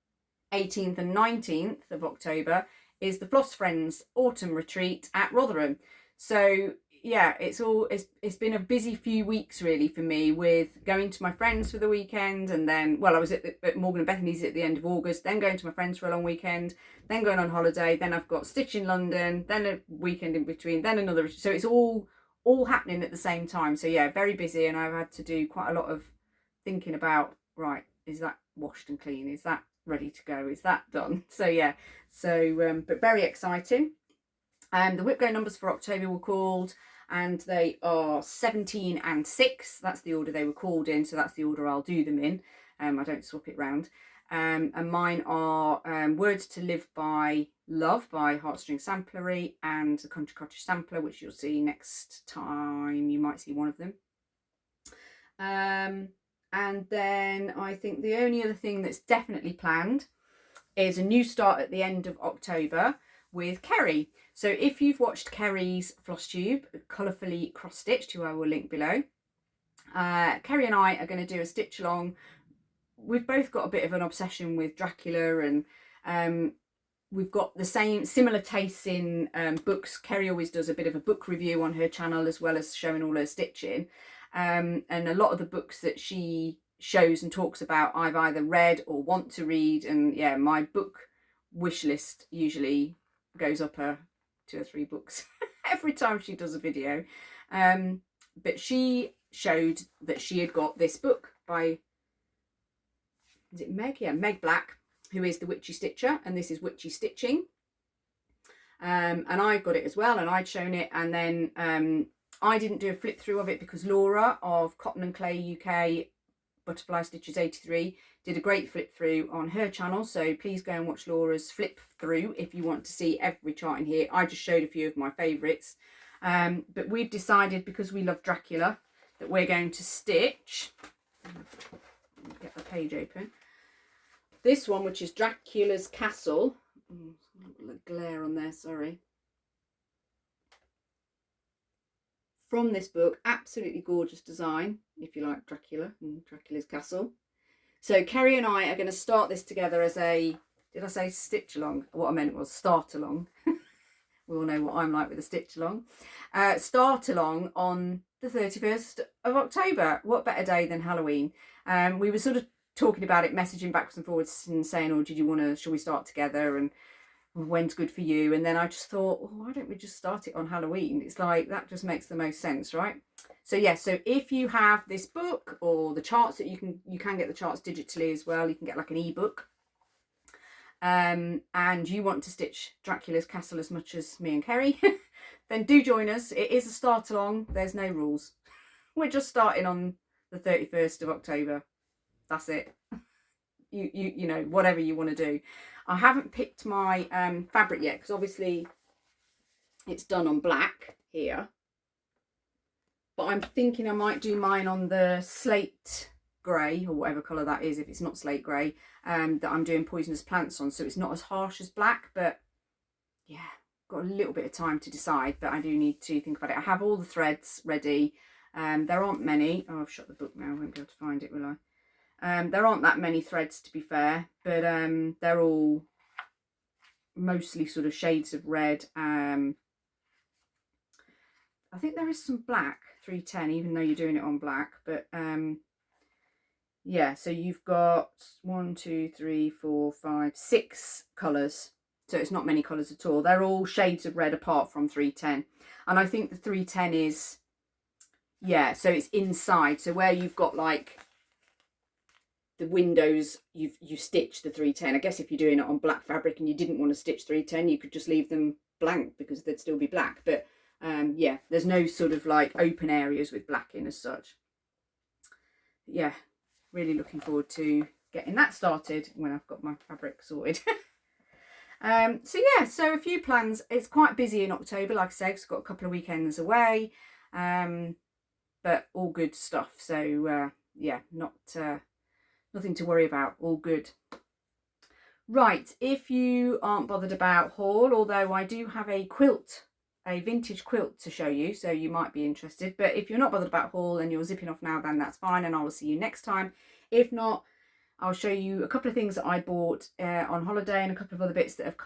[SPEAKER 1] 18th and 19th of October, is the Floss Friends Autumn Retreat at Rotherham. So yeah, it's been a busy few weeks really for me, with going to my friends for the weekend, and then, well, I was at Morgan and Bethany's at the end of August, then going to my friends for a long weekend, then going on holiday, then I've got Stitch in London, then a weekend in between, then another, so it's all happening at the same time. So yeah, very busy, and I've had to do quite a lot of thinking about, right, is that washed and clean, is that ready to go, is that done? So yeah, so but very exciting. The WIP Go numbers for October were called, and they are 17 and 6. That's the order they were called in, so that's the order I'll do them in. I don't swap it round. And mine are Words to Live by Love by Heartstring Samplery, and the Country Cottage Sampler, which you'll see next time. You might see one of them. And then I think the only other thing that's definitely planned is a new start at the end of October, with Kerry. So if you've watched Kerry's Flosstube, colourfully cross-stitched, who I will link below, Kerry and I are going to do a stitch along. We've both got a bit of an obsession with Dracula, and we've got the similar tastes in books. Kerry always does a bit of a book review on her channel, as well as showing all her stitching. And a lot of the books that she shows and talks about, I've either read or want to read. And yeah, my book wish list usually goes up 2 or 3 books every time she does a video. But she showed that she had got this book by, is it Meg? Yeah, Meg Black, who is the Witchy Stitcher, and this is Witchy Stitching. And I got it as well, and I'd shown it, and then I didn't do a flip through of it because Laura of Cotton and Clay UK Butterfly Stitches 83 did a great flip through on her channel, so please go and watch Laura's flip through if you want to see every chart in here. I just showed a few of my favourites, but we've decided, because we love Dracula, that we're going to stitch, get the page open, this one, which is Dracula's Castle. Oh, glare on there, sorry. From this book, absolutely gorgeous design, if you like Dracula and Dracula's Castle. So Kerry and I are going to start this together as a, did I say stitch along? What I meant was start along. We all know what I'm like with a stitch along. Start along on the 31st of October. What better day than Halloween? We were sort of talking about it, messaging backwards and forwards and saying, oh, did you want to, shall we start together, and when's good for you? And then I just thought, well, why don't we just start it on Halloween? It's like, that just makes the most sense, right? So yeah, so if you have this book or the charts, that you can get the charts digitally as well, you can get like an ebook, and you want to stitch Dracula's Castle as much as me and Kerry, then do join us. It is a start along, there's no rules. We're just starting on the 31st of October. That's it. You know, whatever you want to do. I haven't picked my fabric yet, because obviously it's done on black here, but I'm thinking I might do mine on the slate grey, or whatever colour that is, if it's not slate grey, that I'm doing Poisonous Plants on, so it's not as harsh as black. But yeah, got a little bit of time to decide, but I do need to think about it. I have all the threads ready. There aren't many. Oh, I've shut the book now, I won't be able to find it, will I? There aren't that many threads, to be fair, but they're all mostly sort of shades of red. I think there is some black, 310, even though you're doing it on black. But yeah, so you've got 1, 2, 3, 4, 5, 6 colours. So it's not many colours at all. They're all shades of red apart from 310. And I think the 310 is, yeah, so it's inside. So where you've got like the windows, you stitch the 310. I guess if you're doing it on black fabric and you didn't want to stitch 310, you could just leave them blank because they'd still be black. But yeah, there's no sort of like open areas with black in as such. Yeah, really looking forward to getting that started when I've got my fabric sorted. So yeah, so a few plans. It's quite busy in October, like I said, 'cause I've got a couple of weekends away, but all good stuff. So yeah, nothing to worry about, all good. Right, if you aren't bothered about haul, although I do have a quilt, a vintage quilt to show you, so you might be interested. But if you're not bothered about haul and you're zipping off now, then that's fine, and I will see you next time. If not, I'll show you a couple of things that I bought on holiday, and a couple of other bits that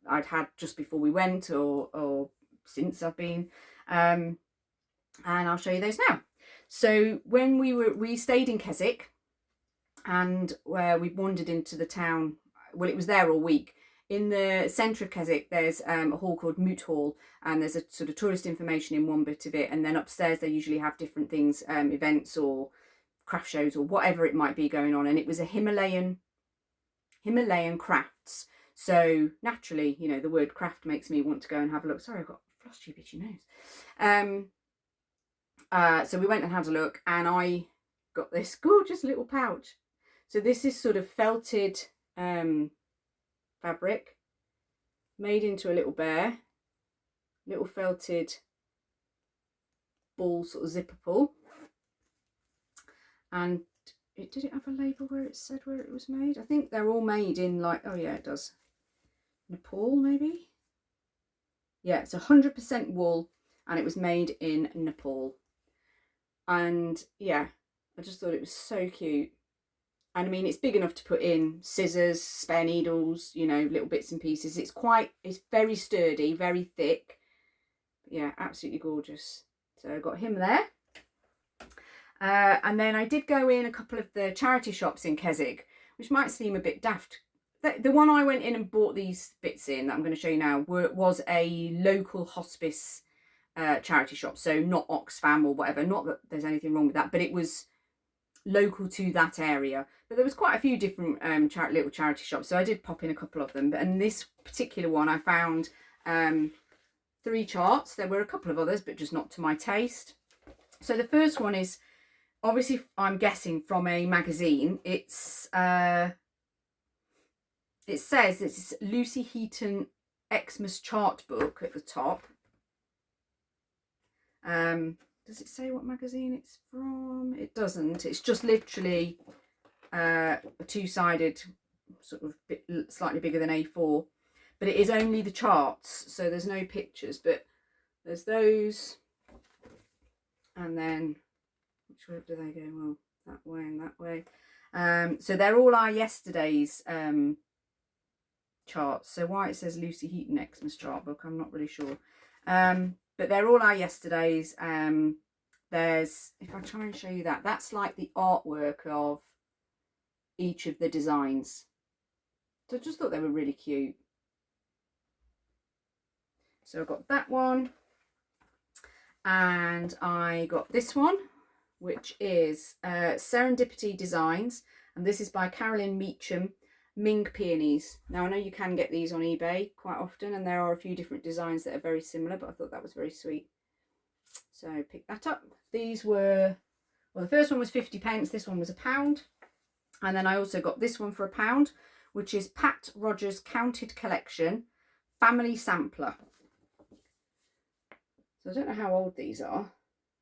[SPEAKER 1] I'd had just before we went, or since I've been, and I'll show you those now. So when we stayed in Keswick, and where we wandered into the town, well, it was there all week. In the centre of Keswick, there's a hall called Moot Hall, and there's a sort of tourist information in one bit of it, and then upstairs they usually have different things, events or craft shows or whatever it might be going on. And it was a Himalayan crafts, so naturally, you know, the word craft makes me want to go and have a look. Sorry, I've got Flosstube itchy nose. So we went and had a look, and I got this gorgeous little pouch. So this is sort of felted fabric made into a little bear, little felted ball sort of zipper pull. And did it have a label where it said where it was made? I think they're all made in, like, oh yeah, it does, Nepal maybe. Yeah, it's 100% wool, and it was made in Nepal. And yeah, I just thought it was so cute. And I mean, it's big enough to put in scissors, spare needles, you know, little bits and pieces. It's very sturdy, very thick. Yeah, absolutely gorgeous. So I got him there. And then I did go in a couple of the charity shops in Keswick, which might seem a bit daft. The one I went in and bought these bits in that I'm going to show you now was a local hospice charity shop. So not Oxfam or whatever. Not that there's anything wrong with that, but it was local to that area. But there was quite a few different little charity shops. So I did pop in a couple of them. And this particular one, I found 3 charts. There were a couple of others, but just not to my taste. So the first one is, obviously, I'm guessing from a magazine. It says it's Lucy Heaton Xmas chart book at the top. Does it say what magazine it's from? It doesn't. It's just literally a 2-sided, sort of slightly bigger than A4. But it is only the charts, so there's no pictures. But there's those. And then, which way do they go? Well, that way and that way. So they're all our yesterday's charts. So why it says Lucy Heaton Xmas chart book, I'm not really sure. But they're all our yesterdays. There's, if I try and show you that, that's like the artwork of each of the designs. So I just thought they were really cute. So I got that one. And I got this one, which is Serendipity Designs. And this is by Carolyn Meacham, Ming Peonies. Now, I know you can get these on eBay quite often, and there are a few different designs that are very similar, but I thought that was very sweet. So I picked that up. These were, well, the first one was 50p, this one was £1. And then I also got this one for £1, which is Pat Rogers Counted Collection Family Sampler. So I don't know how old these are.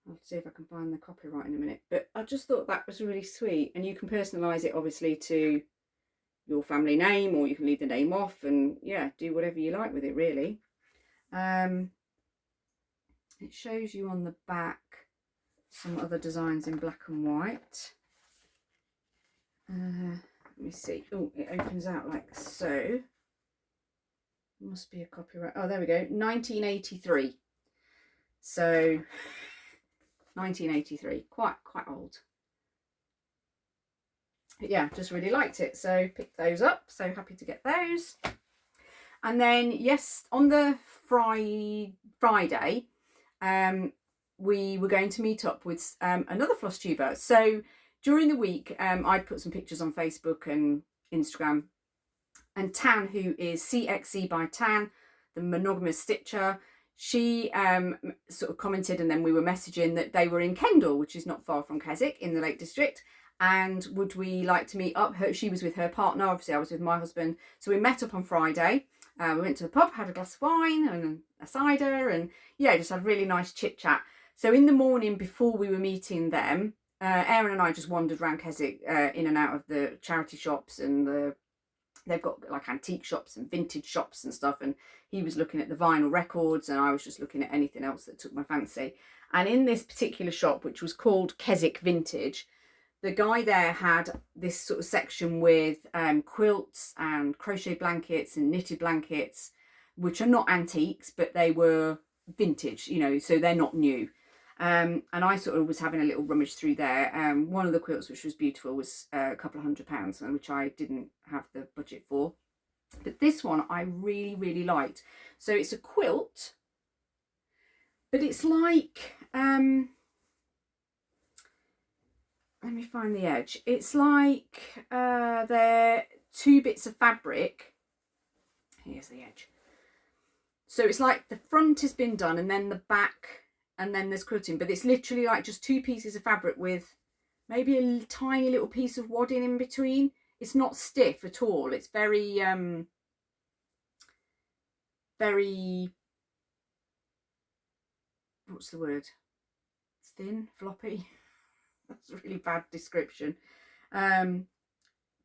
[SPEAKER 1] I'll see if I can find the copyright in a minute. But I just thought that was really sweet. And you can personalise it, obviously, to your family name, or you can leave the name off and, yeah, do whatever you like with it, really. It shows you on the back some other designs in black and white. Let me see. Oh, it opens out like so. Must be a copyright. Oh, there we go. 1983. So 1983, quite old. But yeah, just really liked it, so picked those up. So happy to get those. And then yes, on the Friday, we were going to meet up with another Flosstuber. So during the week, I put some pictures on Facebook and Instagram. And Tan, who is CXC by Tan, the monogamous stitcher, she sort of commented, and then we were messaging that they were in Kendal, which is not far from Keswick in the Lake District, and would we like to meet up? She was with her partner, obviously I was with my husband, so we met up on Friday. We went to the pub, had a glass of wine and a cider, and yeah, just had a really nice chit chat. So in the morning before we were meeting them, Aaron and I just wandered around Keswick in and out of the charity shops, and they've got like antique shops and vintage shops and stuff, and he was looking at the vinyl records and I was just looking at anything else that took my fancy. And in this particular shop, which was called Keswick Vintage, the guy there had this sort of section with quilts and crochet blankets and knitted blankets, which are not antiques, but they were vintage, you know, so they're not new. And I sort of was having a little rummage through there. One of the quilts, which was beautiful, was a couple of £100, which I didn't have the budget for. But this one I really, really liked. So it's a quilt, but it's like, let me find the edge. It's like they're 2 bits of fabric. Here's the edge. So it's like the front has been done and then the back, and then there's quilting, but it's literally like just 2 pieces of fabric with maybe a tiny little piece of wadding in between. It's not stiff at all. It's very, very, what's the word? Thin, floppy. That's a really bad description. But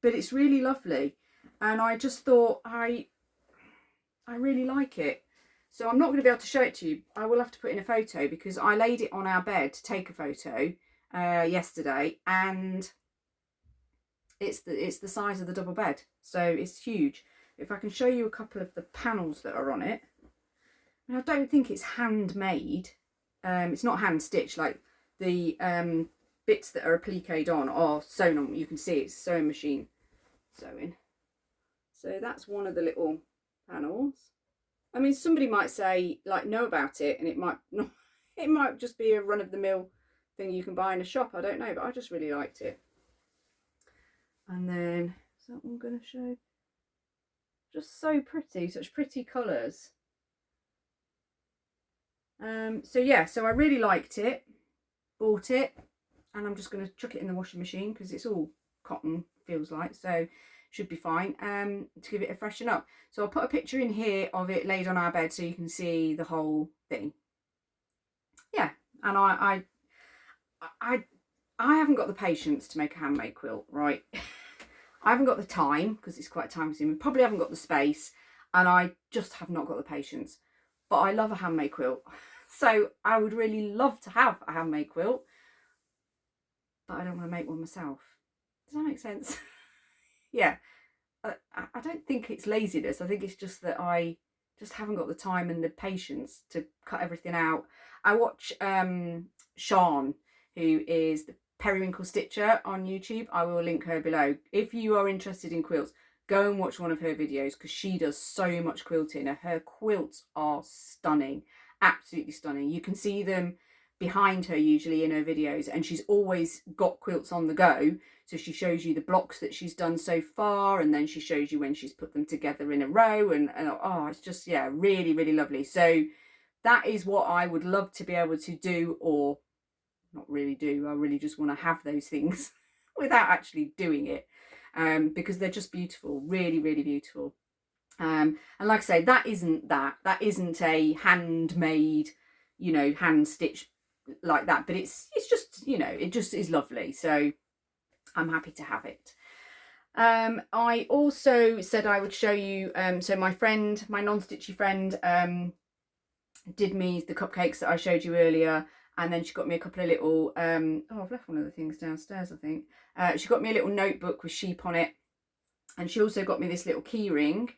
[SPEAKER 1] it's really lovely. And I just thought I really like it. So I'm not going to be able to show it to you. I will have to put in a photo because I laid it on our bed to take a photo yesterday, and it's the size of the double bed, so it's huge. If I can show you a couple of the panels that are on it. And I don't think it's handmade. It's not hand stitched. Like the bits that are appliqued on are sewn on. You can see it's sewing machine sewing. So that's one of the little panels. I mean, somebody might say, like, know about it, and it might not. It might just be a run-of-the-mill thing you can buy in a shop. I don't know, but I just really liked it. And then, is that one going to show? Just so pretty, such pretty colours. So yeah, so I really liked it, bought it, and I'm just going to chuck it in the washing machine because it's all cotton, feels like, so should be fine, to give it a freshen up. So I'll put a picture in here of it laid on our bed so you can see the whole thing. Yeah, and I haven't got the patience to make a handmade quilt, right? I haven't got the time because it's quite time consuming, probably haven't got the space, and I just have not got the patience. But I love a handmade quilt, so I would really love to have a handmade quilt, but I don't want to make one myself. Does that make sense? Yeah, I don't think it's laziness. I think it's just that I just haven't got the time and the patience to cut everything out. I watch Sian, who is the Periwinkle Stitcher on YouTube. I will link her below. If you are interested in quilts, go and watch one of her videos because she does so much quilting. Her quilts are stunning, absolutely stunning. You can see them behind her usually in her videos, and she's always got quilts on the go. So she shows you the blocks that she's done so far, and then she shows you when she's put them together in a row, and oh, it's just, yeah, really, really lovely. So that is what I would love to be able to do, or not really do. I really just want to have those things without actually doing it. Because they're just beautiful, really, really beautiful. And like I say, that isn't a handmade, you know, hand stitched like that, but it's just, you know, it just is lovely. So I'm happy to have it. I also said I would show you, so my friend, my non-stitchy friend, did me the cupcakes that I showed you earlier. And then she got me a couple of little, oh, I've left one of the things downstairs, I think. She got me a little notebook with sheep on it. And she also got me this little key ring,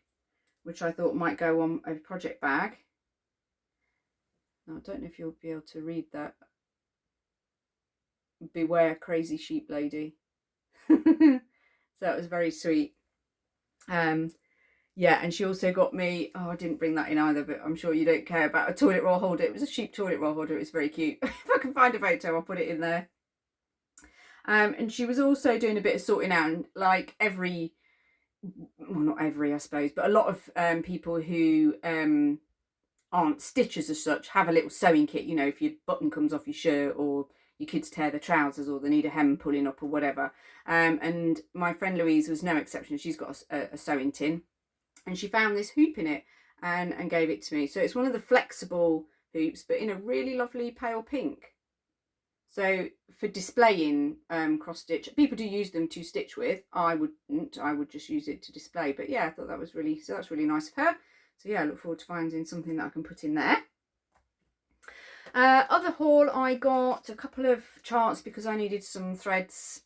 [SPEAKER 1] which I thought might go on a project bag. Now, I don't know if you'll be able to read that. Beware crazy sheep lady. So that was very sweet. Yeah, and she also got me, oh, I didn't bring that in either, but I'm sure you don't care about a toilet roll holder. It was a sheep toilet roll holder. It was very cute. If I can find a photo, I'll put it in there. And she was also doing a bit of sorting out, and like every, well, not every, I suppose, but a lot of people who aren't stitchers as such have a little sewing kit. You know, if your button comes off your shirt, or your kids tear their trousers, or they need a hem pulling up or whatever. And my friend Louise was no exception. She's got a sewing tin, and she found this hoop in it and gave it to me. So it's one of the flexible hoops, but in a really lovely pale pink. So for displaying cross stitch, people do use them to stitch with. I wouldn't. I would just use it to display. But yeah, I thought that was really, so that's really nice of her. So yeah, I look forward to finding something that I can put in there. Other haul, I got a couple of charts because I needed some threads.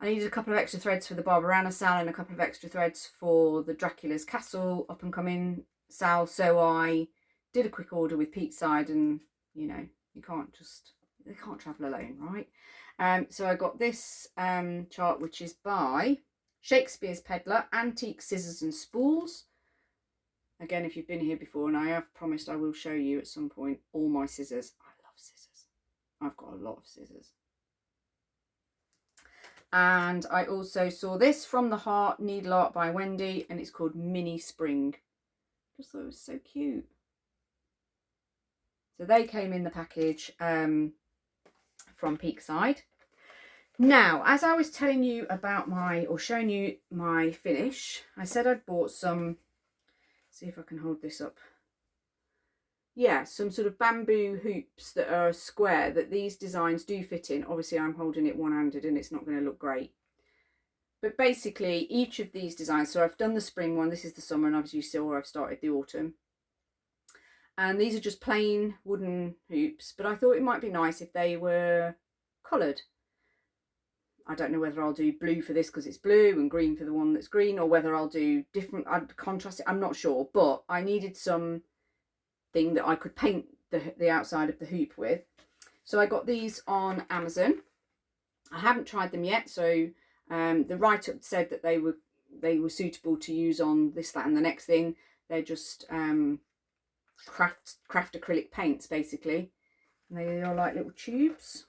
[SPEAKER 1] I needed a couple of extra threads for the Barbarana sale and a couple of extra threads for the Dracula's Castle up and coming sale. So I did a quick order with Peakside, and you know, they can't travel alone, right? So I got this chart, which is by Shakespeare's Peddler, Antique Scissors and Spools. Again, if you've been here before, and I have promised I will show you at some point all my scissors. I love scissors. I've got a lot of scissors. And I also saw this From the Heart Needle Art by Wendy, and it's called Mini Spring. Just thought it was so cute. So they came in the package from Peakside. Now, as I was telling you about showing you my finish, I said I'd bought some, see if I can hold this up. Yeah, some sort of bamboo hoops that are square that these designs do fit in. Obviously, I'm holding it one-handed and it's not going to look great. But basically, each of these designs, so I've done the spring one, this is the summer, and obviously you saw I've started the autumn. And these are just plain wooden hoops, but I thought it might be nice if they were coloured. I don't know whether I'll do blue for this because it's blue and green for the one that's green, or whether I'll do different, I'd contrast it, I'm not sure. But I needed some thing that I could paint the outside of the hoop with. So I got these on Amazon. I haven't tried them yet, so the write-up said that they were suitable to use on this, that and the next thing. They're just craft acrylic paints basically, and they are like little tubes,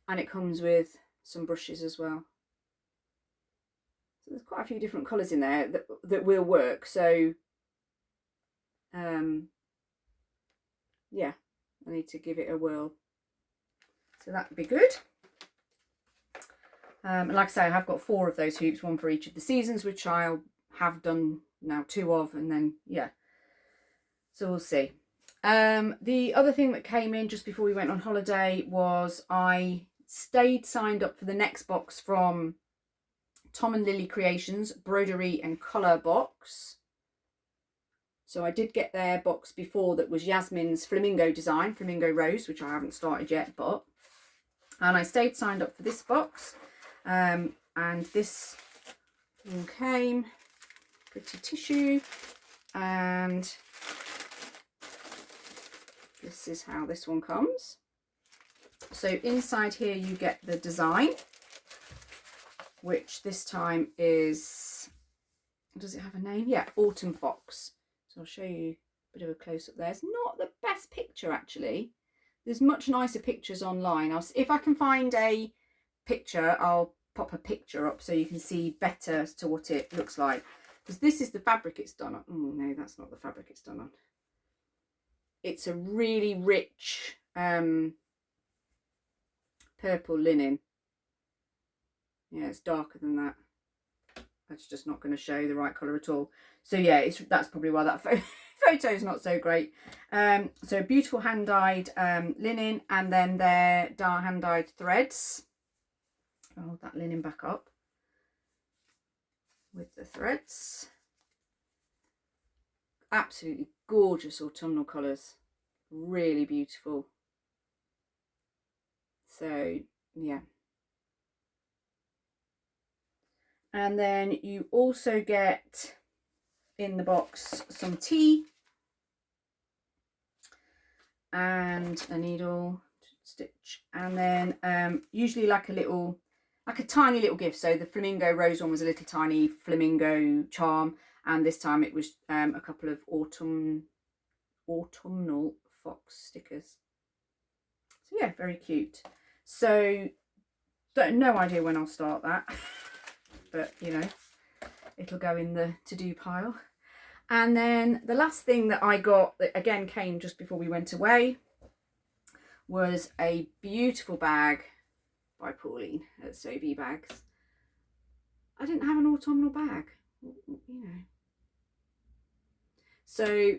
[SPEAKER 1] and it comes with some brushes as well. So there's quite a few different colours in there that will work. So yeah, I need to give it a whirl. So that would be good. And like I say, I have got 4 of those hoops, one for each of the seasons, which I'll have done now 2 of, and then yeah, so we'll see. The other thing that came in just before we went on holiday was I stayed signed up for the next box from Tom and Lily Creations Broderie and Colour box. So I did get their box before that was Yasmin's Flamingo design, Flamingo Rose, which I haven't started yet, and I stayed signed up for this box. And this one came, pretty tissue, and this is how this one comes. So inside here you get the design, which this time is, does it have a name? Yeah, Autumn Fox. So I'll show you a bit of a close-up there. It's not the best picture actually. There's much nicer pictures online. If I can find a picture, I'll pop a picture up so you can see better as to what it looks like. Because this is the fabric it's done on. Oh no, that's not the fabric it's done on. It's a really rich purple linen. Yeah, it's darker than that. That's just not going to show the right colour at all. So yeah, that's probably why that photo is not so great. So beautiful hand-dyed linen, and then their hand-dyed threads. I'll hold that linen back up with the threads. Absolutely gorgeous autumnal colours, really beautiful. So yeah, and then you also get in the box some tea and a needle stitch, and then usually like a tiny little gift. So the Flamingo Rose one was a little tiny flamingo charm, and this time it was a couple of autumnal fox stickers. So yeah, very cute. So no idea when I'll start that, but you know, it'll go in the to-do pile. And then the last thing that I got, that again came just before we went away, was a beautiful bag by Pauline at Sobe Bags. I didn't have an autumnal bag, you know. So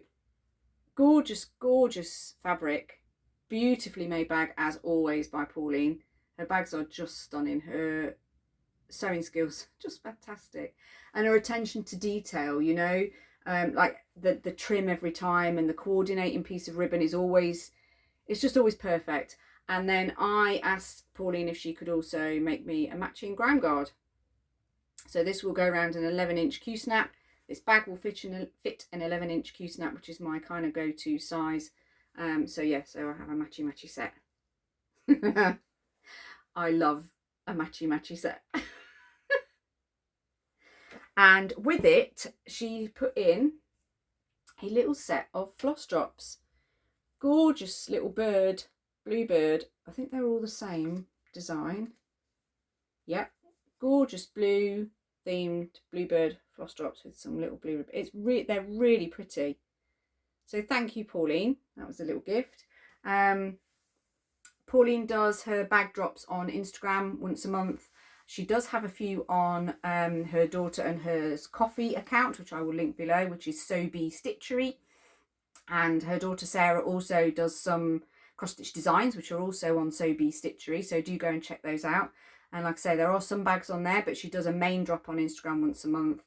[SPEAKER 1] gorgeous, gorgeous fabric, beautifully made bag as always by Pauline. Her bags are just stunning. Her sewing skills just fantastic, and her attention to detail, you know, like the trim every time, and the coordinating piece of ribbon is always, it's just always perfect. And then I asked Pauline if she could also make me a matching gram guard. So this will go around an 11-inch Q-snap. This bag will fit an 11-inch Q-snap, which is my kind of go-to size. So yeah, so I have a matchy set. I love a matchy set. And with it, she put in a little set of floss drops. Gorgeous little bird, bluebird. I think they're all the same design. Yep, gorgeous blue themed bluebird floss drops with some little blue. They're really pretty. So thank you, Pauline. That was a little gift. Pauline does her bag drops on Instagram once a month. She does have a few on her daughter and hers coffee account, which I will link below, which is Sobe Stitchery. And her daughter Sarah also does some cross-stitch designs, which are also on Sobe Stitchery. So do go and check those out. And like I say, there are some bags on there, but she does a main drop on Instagram once a month.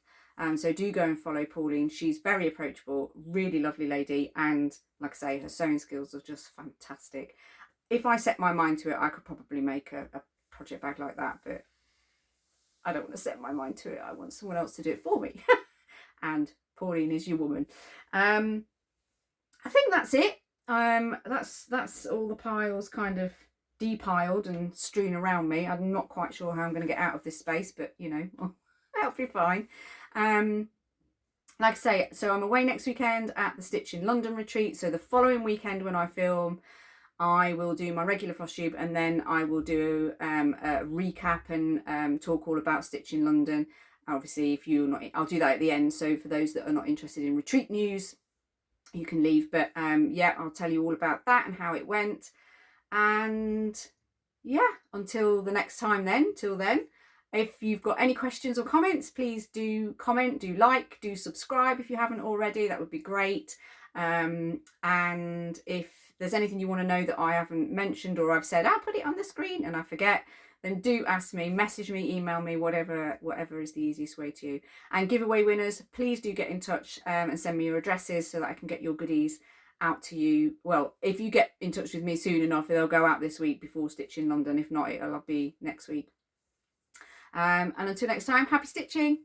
[SPEAKER 1] So do go and follow Pauline. She's very approachable, really lovely lady, and like I say, her sewing skills are just fantastic. If I set my mind to it, I could probably make a project bag like that, but I don't want to set my mind to it. I want someone else to do it for me. And Pauline is your woman. I think that's it. That's all the piles kind of depiled and strewn around me. I'm not quite sure how I'm going to get out of this space, but you know, that'll be fine. Like I say, so I'm away next weekend at the Stitch in London retreat. So the following weekend when I film, I will do my regular Flosstube, and then I will do a recap and talk all about Stitch in London. Obviously, if you're not, I'll do that at the end. So for those that are not interested in retreat news, you can leave. But yeah, I'll tell you all about that and how it went. And yeah, until the next time then, till then, if you've got any questions or comments, please do comment, do like, do subscribe if you haven't already. That would be great. And if there's anything you want to know that I haven't mentioned, or I've said, I'll put it on the screen and I forget, then do ask me, message me, email me, whatever is the easiest way to. And giveaway winners, please do get in touch and send me your addresses so that I can get your goodies out to you. Well, if you get in touch with me soon enough, they'll go out this week before Stitch in London. If not, it'll be next week. And until next time, happy stitching.